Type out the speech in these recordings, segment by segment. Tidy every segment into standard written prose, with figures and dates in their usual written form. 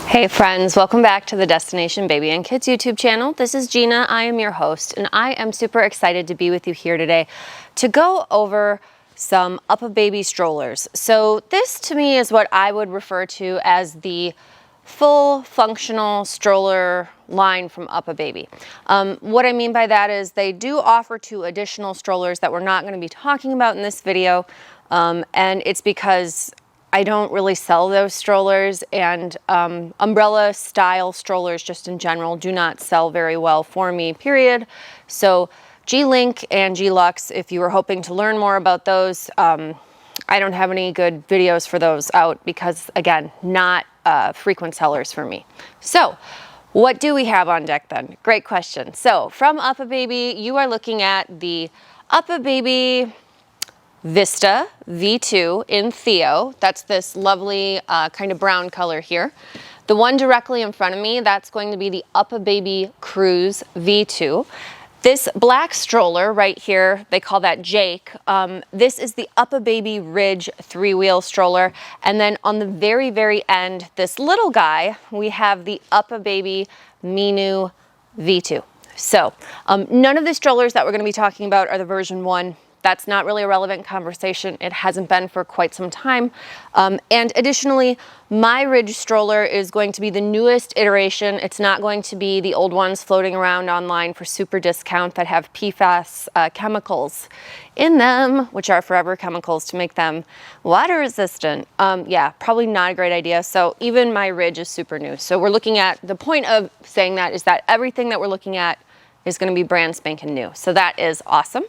Hey friends, welcome back to the Destination Baby and Kids YouTube channel. This is Gina, I am your host, and I am super excited to be with you here today to go over some UppaBaby strollers. So this to me is what I would refer to as the full functional stroller line from UppaBaby. What I mean by that is they do offer two additional strollers that we're not going to be talking about in this video, and it's because I don't really sell those strollers, and umbrella style strollers just in general do not sell very well for me, period. So G-Link and G-Lux, if you were hoping to learn more about those, I don't have any good videos for those out because, again, not frequent sellers for me. So what do we have on deck then? Great question. So from UppaBaby, you are looking at the UppaBaby Vista V2 in Theo. That's this lovely kind of brown color here. The one directly in front of me, that's going to be the UppaBaby Cruz V2. This black stroller right here, they call that Jake. This is the UppaBaby Ridge 3-wheel stroller. And then on the very, very end, this little guy, we have the UppaBaby Minu V2. So none of the strollers that we're going to be talking about are the version 1. That's not really a relevant conversation. It hasn't been for quite some time. And additionally, my Ridge stroller is going to be the newest iteration. It's not going to be the old ones floating around online for super discount that have PFAS chemicals in them, which are forever chemicals to make them water resistant. Yeah, probably not a great idea. So even my Ridge is super new. So we're looking at, the point of saying that is that everything that we're looking at is going to be brand spanking new. So that is awesome.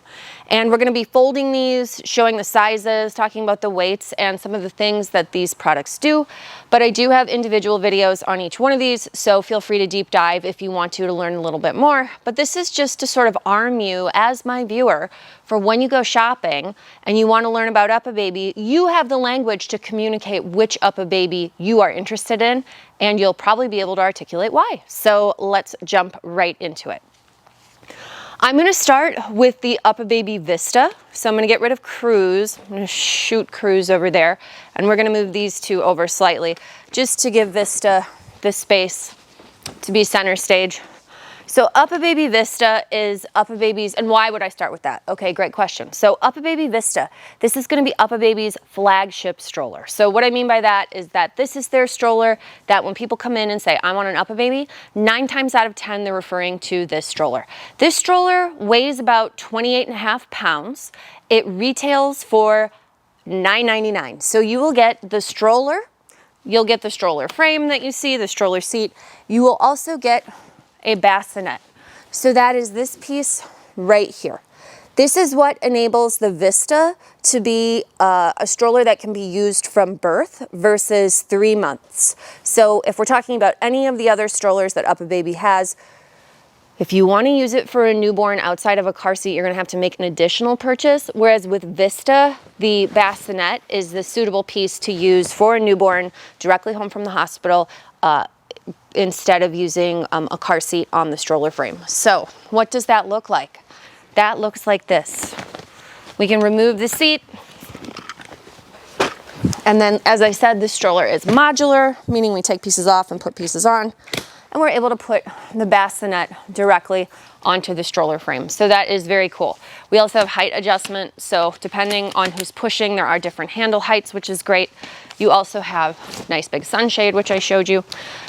And we're going to be folding these, showing the sizes, talking about the weights and some of the things that these products do. But I do have individual videos on each one of these, so feel free to deep dive if you want to learn a little bit more. But this is just to sort of arm you as my viewer for when you go shopping and you want to learn about UppaBaby, you have the language to communicate which UppaBaby you are interested in, and you'll probably be able to articulate why. So let's jump right into it. I'm going to start with the UppaBaby Vista. So I'm going to get rid of Cruz. I'm going to shoot Cruz over there. And we're going to move these two over slightly just to give Vista the space to be center stage. So UppaBaby Vista is UppaBaby's, and why would I start with that? Okay, great question. So UppaBaby Vista, this is going to be UppaBaby's flagship stroller. So what I mean by that is that this is their stroller that when people come in and say, I want an UppaBaby, 9 times out of 10, they're referring to this stroller. This stroller weighs about 28.5 pounds. It retails for $9.99. So you will get the stroller, you'll get the stroller frame that you see, the stroller seat. You will also get a bassinet. So that is this piece right here. This is what enables the Vista to be a stroller that can be used from birth versus 3 months. So if we're talking about any of the other strollers that UppaBaby has, if you want to use it for a newborn outside of a car seat, you're going to have to make an additional purchase. Whereas with Vista, the bassinet is the suitable piece to use for a newborn directly home from the hospital, instead of using a car seat on the stroller frame. So what does that look like? That looks like this. We can remove the seat. And then, as I said, the stroller is modular, meaning we take pieces off and put pieces on. And we're able to put the bassinet directly onto the stroller frame. So that is very cool. We also have height adjustment. So depending on who's pushing, there are different handle heights, which is great. You also have nice big sunshade, which I showed you.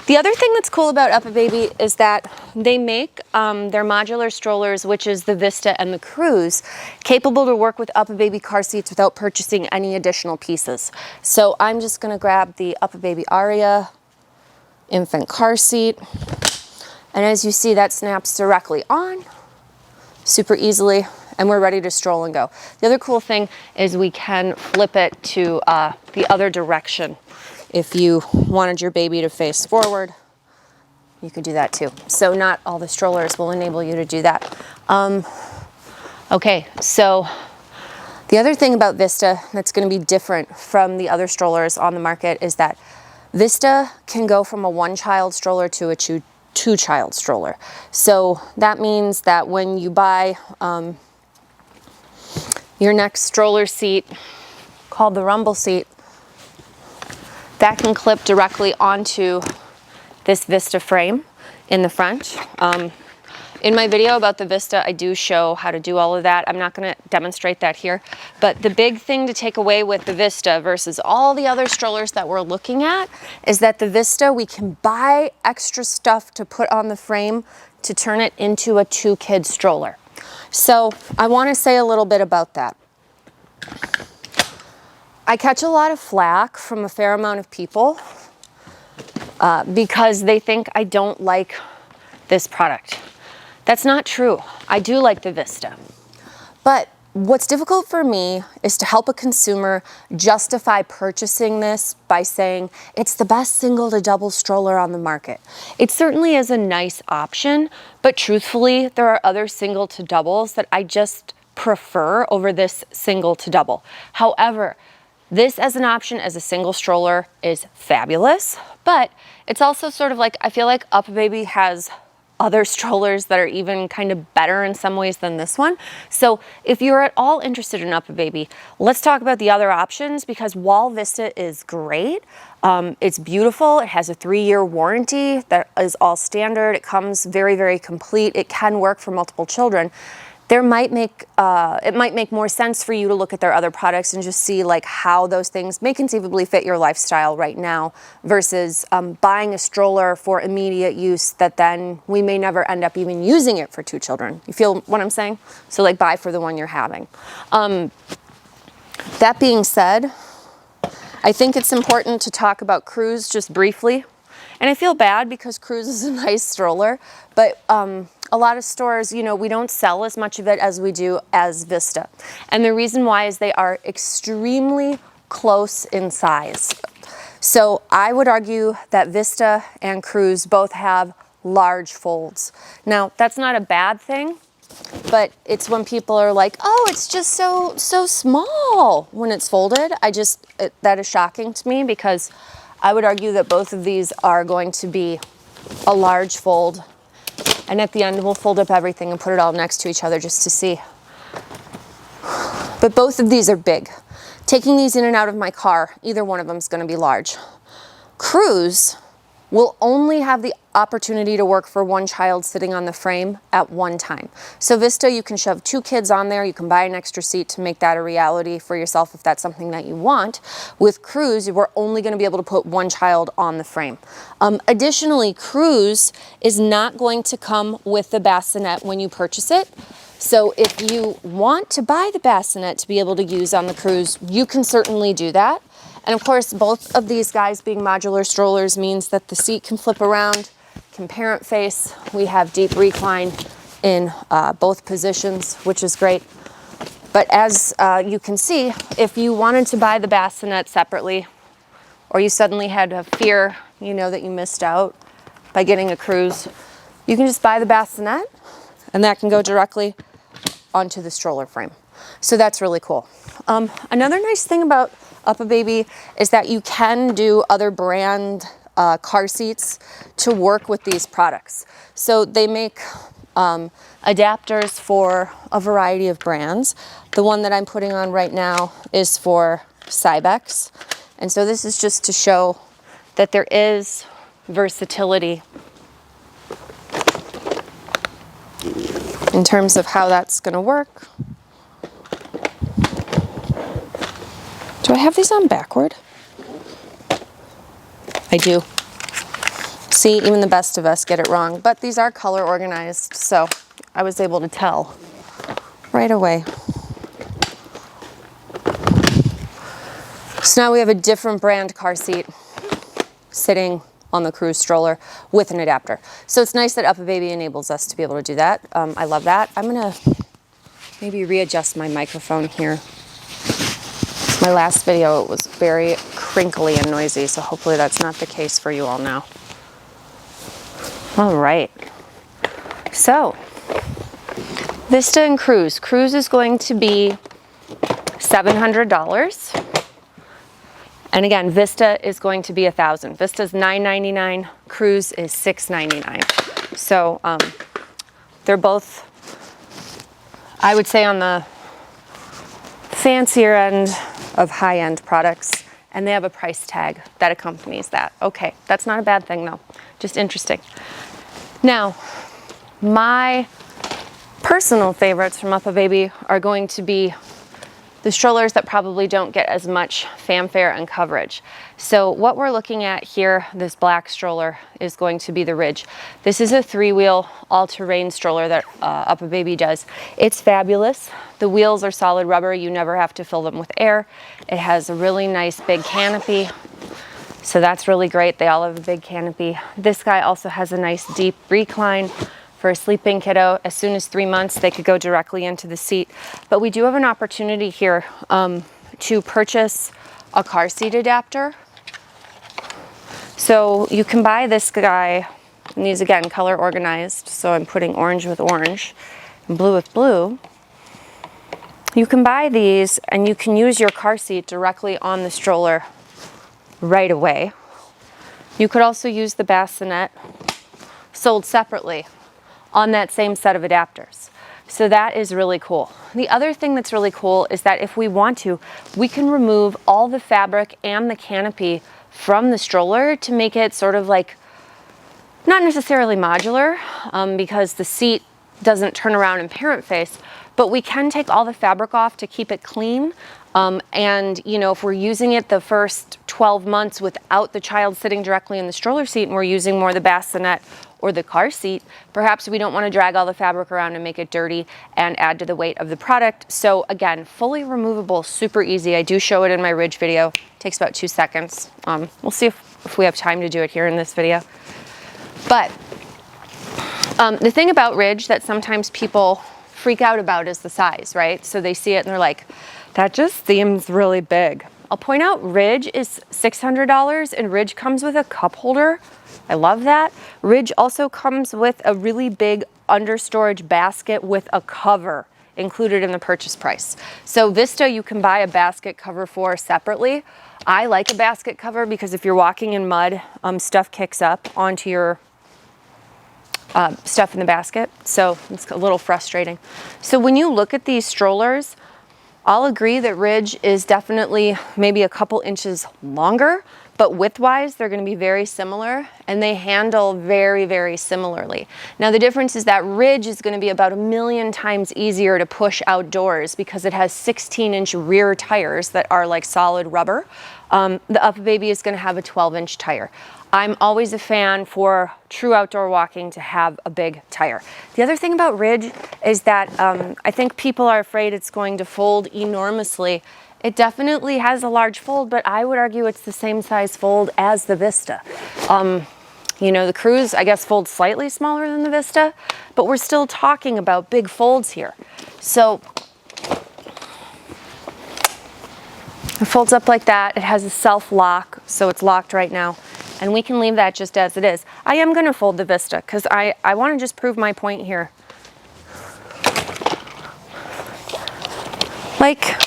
The other thing that's cool about UppaBaby is that they make their modular strollers, which is the Vista and the Cruz, capable to work with UppaBaby car seats without purchasing any additional pieces. So I'm just gonna grab the UppaBaby Aria infant car seat. And as you see, that snaps directly on super easily, and we're ready to stroll and go. The other cool thing is we can flip it to the other direction. If you wanted your baby to face forward, you could do that too. So not all the strollers will enable you to do that. Okay, so the other thing about Vista that's going to be different from the other strollers on the market is that Vista can go from a 1-child stroller to a 2-child stroller. So that means that when you buy your next stroller seat, called the rumble seat, that can clip directly onto this Vista frame in the front. In my video about the Vista, I do show how to do all of that. I'm not going to demonstrate that here. But the big thing to take away with the Vista versus all the other strollers that we're looking at is that the Vista, we can buy extra stuff to put on the frame to turn it into a 2-kid stroller. So I want to say a little bit about that. I catch a lot of flack from a fair amount of people because they think I don't like this product. That's not true. I do like the Vista. But what's difficult for me is to help a consumer justify purchasing this by saying it's the best single to double stroller on the market. It certainly is a nice option, but truthfully, there are other single to doubles that I just prefer over this single to double. However, this as an option as a single stroller is fabulous, but it's also sort of like, I feel like UppaBaby has other strollers that are even kind of better in some ways than this one. So if you're at all interested in UppaBaby, let's talk about the other options, because while Vista is great, it's beautiful, it has a 3-year warranty that is all standard, it comes very, very complete, it can work for multiple children. It might make more sense for you to look at their other products and just see like how those things may conceivably fit your lifestyle right now versus buying a stroller for immediate use that then we may never end up even using it for 2 children. You feel what I'm saying? So like buy for the one you're having. That being said, I think it's important to talk about Cruz just briefly. And I feel bad because Cruz is a nice stroller, but a lot of stores, you know, we don't sell as much of it as we do as Vista. And the reason why is they are extremely close in size. So I would argue that Vista and Cruz both have large folds. Now, that's not a bad thing, but it's when people are like, oh, it's just so small when it's folded. That is shocking to me, because I would argue that both of these are going to be a large fold. And at the end, we'll fold up everything and put it all next to each other just to see. But both of these are big. Taking these in and out of my car, either one of them is going to be large. Cruz will only have the opportunity to work for 1 child sitting on the frame at one time. So Vista, you can shove 2 kids on there. You can buy an extra seat to make that a reality for yourself if that's something that you want. With Cruz, we're only going to be able to put 1 child on the frame. Additionally, Cruz is not going to come with the bassinet when you purchase it. So if you want to buy the bassinet to be able to use on the Cruz, you can certainly do that. And of course, both of these guys being modular strollers means that the seat can flip around, can parent face. We have deep recline in both positions, which is great. But as you can see, if you wanted to buy the bassinet separately, or you suddenly had a fear, you know, that you missed out by getting a Cruz, you can just buy the bassinet, and that can go directly onto the stroller frame. So that's really cool. Another nice thing about UppaBaby is that you can do other brand car seats to work with these products. So they make adapters for a variety of brands. The one that I'm putting on right now is for Cybex. And so this is just to show that there is versatility in terms of how that's going to work. Do I have these on backward? I do. See, even the best of us get it wrong, but these are color organized, so I was able to tell right away. So now we have a different brand car seat sitting on the Cruz stroller with an adapter. So it's nice that UppaBaby enables us to be able to do that. I love that. I'm gonna maybe readjust my microphone here. My last video, it was very crinkly and noisy, so hopefully that's not the case for you all now. All right. So, Vista and Cruz. Cruz is going to be $700. And again, Vista is going to be $1,000. Vista's $999, Cruz is $699. So, they're both, I would say, on the fancier end of high-end products, and they have a price tag that accompanies that. Okay, that's not a bad thing though. just interesting. Now, my personal favorites from UppaBaby are going to be the strollers that probably don't get as much fanfare and coverage. So what we're looking at here, this black stroller, is going to be the Ridge. This is a 3-wheel all-terrain stroller that UppaBaby does. It's fabulous. The wheels are solid rubber. You never have to fill them with air. It has a really nice big canopy, so that's really great. They all have a big canopy. This guy also has a nice deep recline for a sleeping kiddo. As soon as 3 months, they could go directly into the seat. But we do have an opportunity here to purchase a car seat adapter. So you can buy this guy, and these again, color organized. So I'm putting orange with orange and blue with blue. You can buy these and you can use your car seat directly on the stroller right away. You could also use the bassinet sold separately on that same set of adapters. So that is really cool. The other thing that's really cool is that if we want to, we can remove all the fabric and the canopy from the stroller to make it sort of like, not necessarily modular, because the seat doesn't turn around in parent face, but we can take all the fabric off to keep it clean. And you know, if we're using it the first 12 months without the child sitting directly in the stroller seat and we're using more the bassinet or the car seat, perhaps we don't want to drag all the fabric around and make it dirty and add to the weight of the product. So again, fully removable, super easy. I do show it in my Ridge video. It takes about 2 seconds. We'll see if we have time to do it here in this video. But the thing about Ridge that sometimes people freak out about is the size, right? So they see it and they're like, that just seems really big. I'll point out Ridge is $600 and Ridge comes with a cup holder. I love that. Ridge also comes with a really big under storage basket with a cover included in the purchase price. So Vista, you can buy a basket cover for separately. I like a basket cover because if you're walking in mud, stuff kicks up onto your stuff in the basket. So it's a little frustrating. So when you look at these strollers, I'll agree that Ridge is definitely maybe a couple inches longer, but width-wise, they're going to be very similar, and they handle very, very similarly. Now, the difference is that Ridge is going to be about 1,000,000 times easier to push outdoors because it has 16-inch rear tires that are like solid rubber. The UppaBaby is going to have a 12-inch tire. I'm always a fan for true outdoor walking to have a big tire. The other thing about Ridge is that I think people are afraid it's going to fold enormously. It definitely has a large fold, but I would argue it's the same size fold as the Vista. You know, the Cruz, I guess, folds slightly smaller than the Vista, but we're still talking about big folds here. So it folds up like that. It has a self-lock, so it's locked right now. And we can leave that just as it is. I am going to fold the Vista because I want to just prove my point here. Like,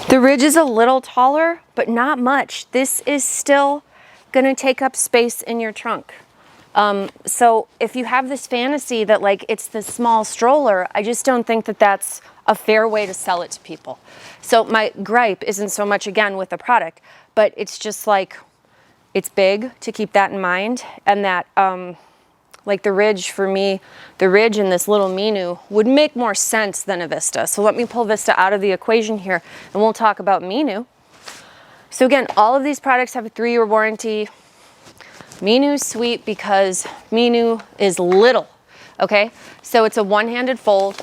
the Ridge is a little taller, but not much. This is still going to take up space in your trunk. So if you have this fantasy that like it's this small stroller, I just don't think that that's a fair way to sell it to people. So my gripe isn't so much again with the product, but it's just like, it's big, to keep that in mind, and that like the Ridge, for me, the Ridge and this little Minu would make more sense than a Vista. So let me pull Vista out of the equation here and we'll talk about Minu. So again, all of these products have a 3-year warranty. Minu's sweet because Minu is little, okay? So it's a one-handed fold,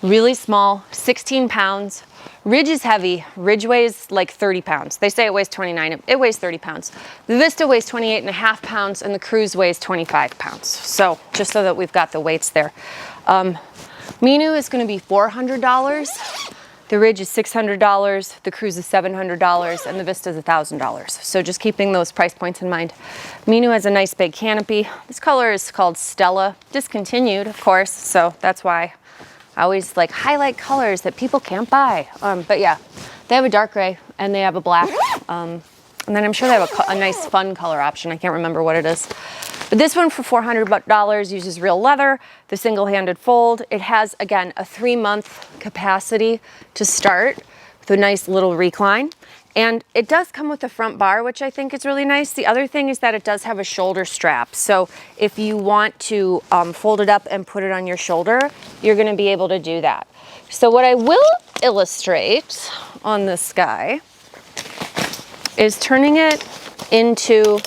really small, 16 pounds. Ridge is heavy. Ridge weighs like 30 pounds. They say it weighs 29. It weighs 30 pounds. The Vista weighs 28.5 pounds and the Cruz weighs 25 pounds. So just so that we've got the weights there. Minu is going to be $400. The Ridge is $600. The Cruz is $700 and the Vista is $1,000. So just keeping those price points in mind. Minu has a nice big canopy. This color is called Stella. Discontinued, of course. So that's why I always like highlight colors that people can't buy. But yeah, they have a dark gray and they have a black. And then I'm sure they have a nice fun color option. I can't remember what it is. But this one for $400 uses real leather, the single-handed fold. It has, again, a 3-month capacity to start with a nice little recline. And it does come with a front bar, which I think is really nice. The other thing is that it does have a shoulder strap. So if you want to fold it up and put it on your shoulder, you're gonna be able to do that. So what I will illustrate on this guy is turning it into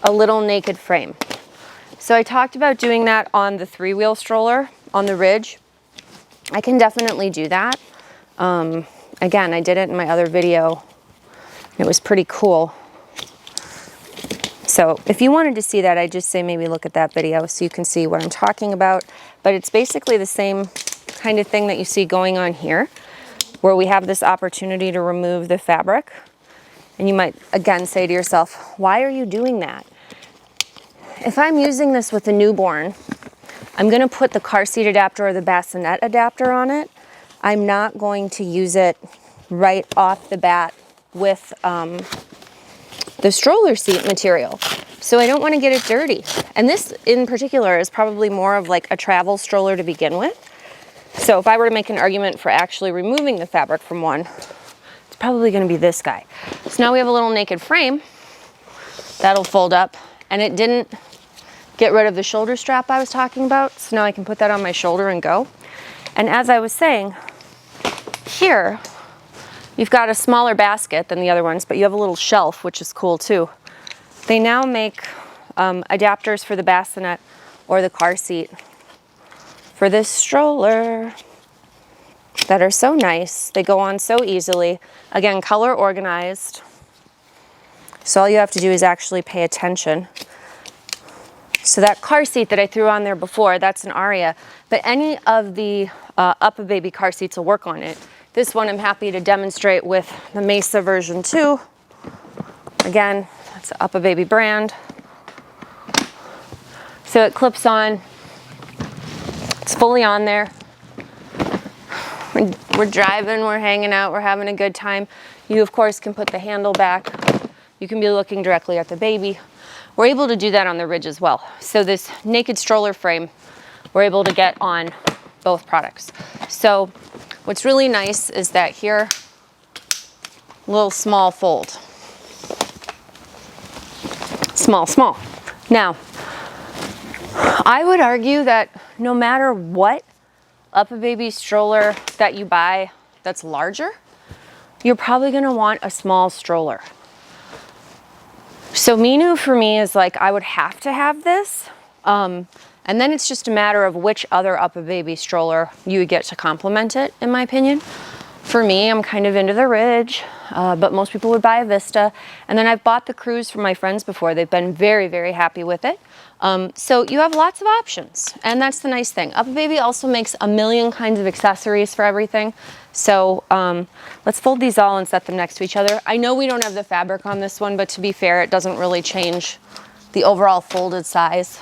a little naked frame. So I talked about doing that on the 3-wheel stroller on the Ridge. I can definitely do that. Again, I did it in my other video. It was pretty cool. So if you wanted to see that, I'd just say maybe look at that video so you can see what I'm talking about. But it's basically the same kind of thing that you see going on here, where we have this opportunity to remove the fabric. And you might, again, say to yourself, why are you doing that? If I'm using this with a newborn, I'm gonna put the car seat adapter or the bassinet adapter on it. I'm not going to use it right off the bat with the stroller seat material. So I don't wanna get it dirty. And this in particular is probably more of like a travel stroller to begin with. So if I were to make an argument for actually removing the fabric from one, it's probably gonna be this guy. So now we have a little naked frame that'll fold up, and it didn't get rid of the shoulder strap I was talking about. So now I can put that on my shoulder and go. And as I was saying, here, you've got a smaller basket than the other ones, but you have a little shelf, which is cool too. They now make adapters for the bassinet or the car seat for this stroller that are so nice. They go on so easily. Again, color organized. So all you have to do is actually pay attention. So that car seat that I threw on there before, that's an Aria, but any of the UppaBaby car seats will work on it. This one I'm happy to demonstrate with the Mesa version 2. Again, that's the UppaBaby brand. So it clips on, it's fully on there. We're driving, we're hanging out, we're having a good time. You of course can put the handle back. You can be looking directly at the baby. We're able to do that on the Ridge as well. So this naked stroller frame, we're able to get on both products. So what's really nice is that here, little small fold. Small, small. Now, I would argue that no matter what UppaBaby stroller that you buy that's larger, you're probably gonna want a small stroller. So Minu for me is like, I would have to have this. And then it's just a matter of which other UppaBaby stroller you would get to complement it, in my opinion. For me, I'm kind of into the Ridge, but most people would buy a Vista. And then I've bought the Cruz from my friends before. They've been very, very happy with it. So you have lots of options, and that's the nice thing. UppaBaby also makes a million kinds of accessories for everything. So let's fold these all and set them next to each other. I know we don't have the fabric on this one, but to be fair, it doesn't really change the overall folded size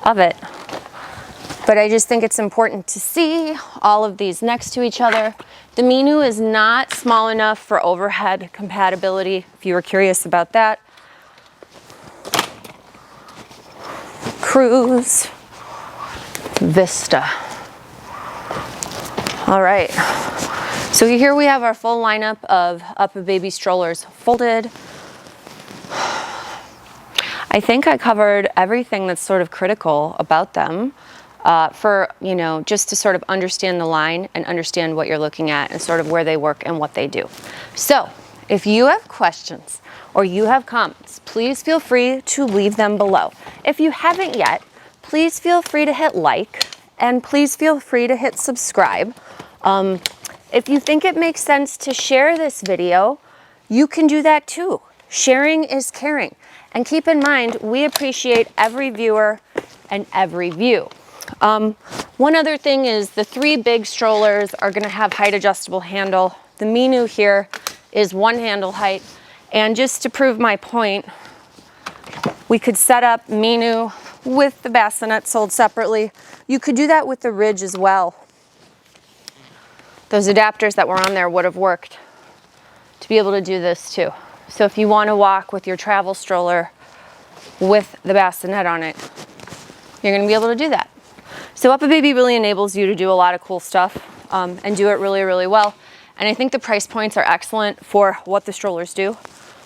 of it. But I just think it's important to see all of these next to each other. The Minu is not small enough for overhead compatibility, if you were curious about that. Cruz Vista. All right, so here we have our full lineup of UppaBaby strollers folded. I think I covered everything that's sort of critical about them for, you know, just to sort of understand the line and understand what you're looking at and sort of where they work and what they do. So if you have questions or you have comments, please feel free to leave them below. If you haven't yet, please feel free to hit like and please feel free to hit subscribe. If you think it makes sense to share this video, you can do that too. Sharing is caring. And keep in mind, we appreciate every viewer and every view. One other thing is the 3 big strollers are gonna have height adjustable handle. The Minu here is 1 handle height. And just to prove my point, we could set up Minu with the bassinet sold separately. You could do that with the Ridge as well. Those adapters that were on there would have worked to be able to do this too. So if you want to walk with your travel stroller with the bassinet on it, you're going to be able to do that. So UppaBaby really enables you to do a lot of cool stuff and do it really, really well. And I think the price points are excellent for what the strollers do.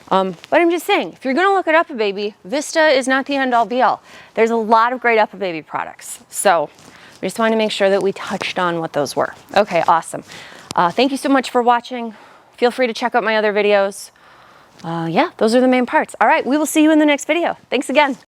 But I'm just saying, if you're gonna look at UppaBaby, Vista is not the end all be all. There's a lot of great UppaBaby products. So we just wanted to make sure that we touched on what those were. Okay, awesome. Thank you so much for watching. Feel free to check out my other videos. Yeah, those are the main parts. All right, we will see you in the next video. Thanks again.